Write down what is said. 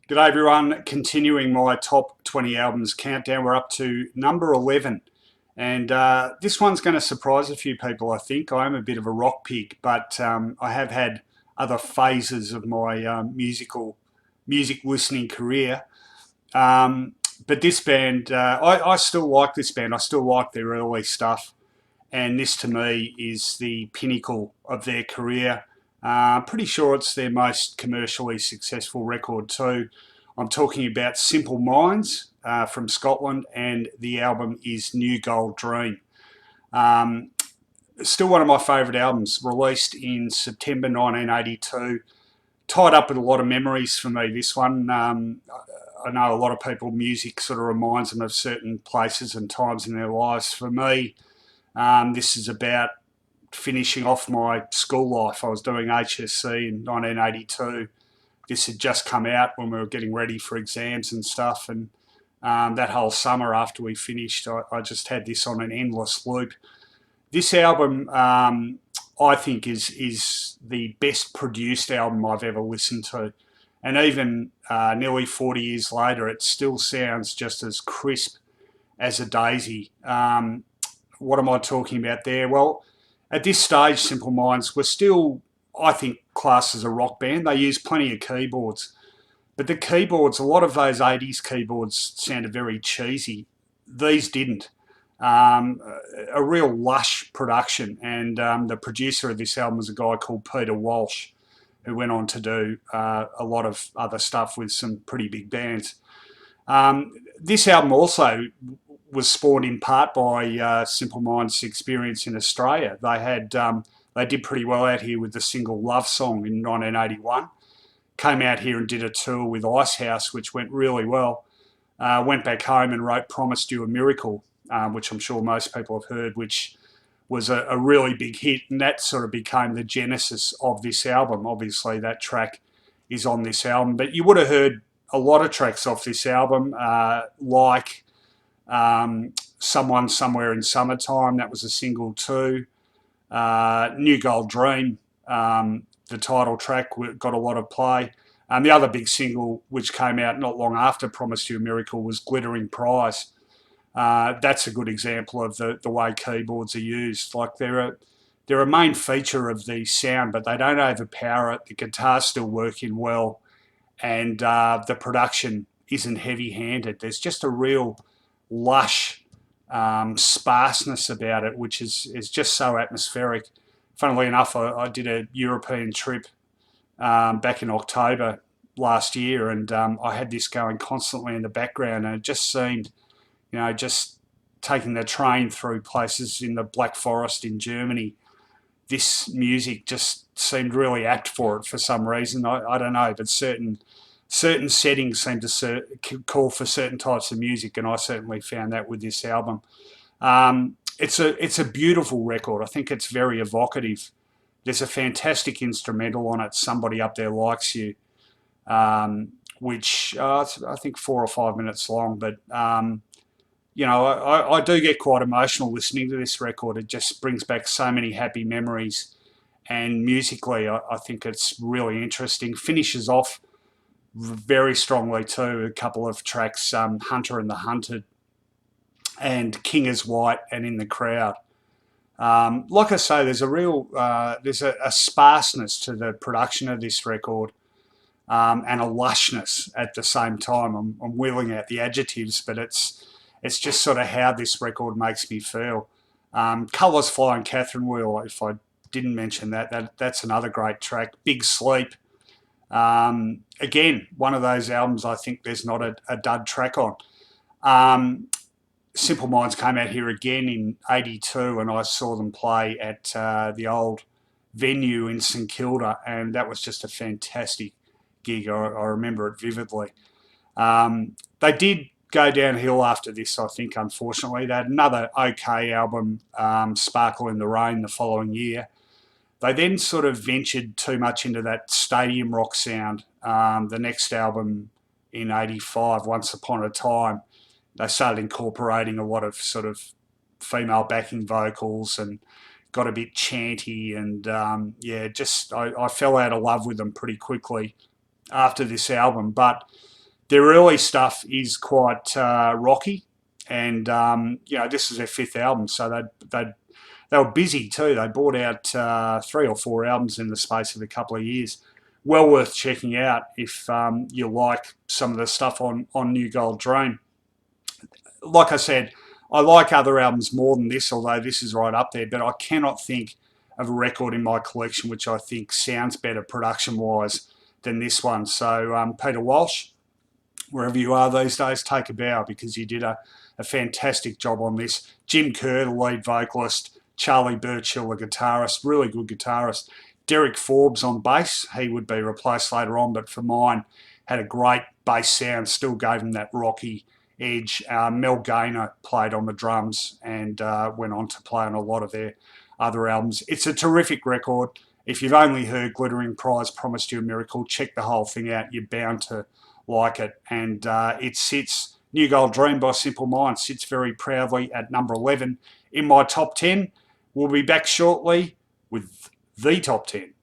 G'day everyone, continuing my top 20 albums countdown. We're up to number 11 and this one's going to surprise a few people. I think I am a bit of a rock pig, but I have had other phases of my music listening career. But this band, I still like this band. I still like their early stuff, and this to me is the pinnacle of their career. Pretty sure it's their most commercially successful record too. I'm talking about Simple Minds from Scotland, and the album is New Gold Dream. Um, Still one of my favourite albums, released in September 1982. Tied up with a lot of memories for me, this one. I know a lot of people, music sort of reminds them of certain places and times in their lives. For me, this is about finishing off my school life. I was doing HSC in 1982. This had just come out when we were getting ready for exams and stuff, and that whole summer after we finished, I just had this on an endless loop. This album, I think, is the best produced album I've ever listened to, and even nearly 40 years later, it still sounds just as crisp as a daisy. What am I talking about there? Well, at this stage, Simple Minds were still, I think, classed as a rock band. They used plenty of keyboards, but the keyboards, a lot of those 80s keyboards sounded very cheesy. These didn't. Um, a real lush production, and the producer of this album was a guy called Peter Walsh, who went on to do a lot of other stuff with some pretty big bands. This album also was spawned in part by Simple Minds' experience in Australia. They did pretty well out here with the single "Love Song" in 1981. Came out here and did a tour with Icehouse, which went really well. Went back home and wrote "Promised You a Miracle," which I'm sure most people have heard, which was a really big hit, and that sort of became the genesis of this album. Obviously, that track is on this album, but you would have heard a lot of tracks off this album, like Someone Somewhere in Summertime. That was a single too. New Gold Dream, the title track, got a lot of play. And the other big single, which came out not long after Promised You a Miracle, was Glittering Prize. That's a good example of the way keyboards are used. Like they're a main feature of the sound, but they don't overpower it. The guitar's still working well, and the production isn't heavy-handed. There's just a real lush sparseness about it, which is just so atmospheric. Funnily enough, I did a European trip back in October last year, and I had this going constantly in the background, and it just seemed, just taking the train through places in the Black Forest in Germany, this music just seemed really apt for it for some reason. I don't know, but certain settings seem to call for certain types of music, and I certainly found that with this album. It's a beautiful record. I think it's very evocative. There's a fantastic instrumental on it, "Somebody Up There Likes You," which I think 4 or 5 minutes long, but I do get quite emotional listening to this record. It just brings back so many happy memories, and musically, I think it's really interesting. Finishes off very strongly too. A couple of tracks, "Hunter and the Hunted" and "King is White" and "In the Crowd." Like I say, there's a sparseness to the production of this record, and a lushness at the same time. I'm wheeling out the adjectives, but it's just sort of how this record makes me feel. "Colours Flying Catherine Wheel," if I didn't mention that's another great track. "Big Sleep." Again, one of those albums I think there's not a dud track on. Simple Minds came out here again in '82, and I saw them play at the old venue in St Kilda, and that was just a fantastic gig. I remember it vividly. They did go downhill after this, I think, unfortunately. They had another okay album, "Sparkle in the Rain," the following year. They then sort of ventured too much into that stadium rock sound. The next album in '85, "Once Upon a Time," they started incorporating a lot of sort of female backing vocals and got a bit chanty, and I fell out of love with them pretty quickly. after this album, but their early stuff is quite rocky, and this is their 5th album, so they were busy too. They brought out 3 or 4 albums in the space of a couple of years. Well worth checking out if you like some of the stuff on New Gold Dream. Like I said, I like other albums more than this, although this is right up there, but I cannot think of a record in my collection which I think sounds better production-wise than this one. So Peter Walsh, wherever you are these days, take a bow, because you did a fantastic job on this. Jim Kerr, the lead vocalist, Charlie Burchill, the guitarist, really good guitarist. Derek Forbes on bass, he would be replaced later on, but for mine, had a great bass sound, still gave him that rocky edge. Mel Gaynor played on the drums and went on to play on a lot of their other albums. It's a terrific record. If you've only heard Glittering Prize Promised You a Miracle, check the whole thing out. You're bound to like it. And it sits, New Gold Dream by Simple Minds sits very proudly at number 11 in my top 10. We'll be back shortly with the top 10.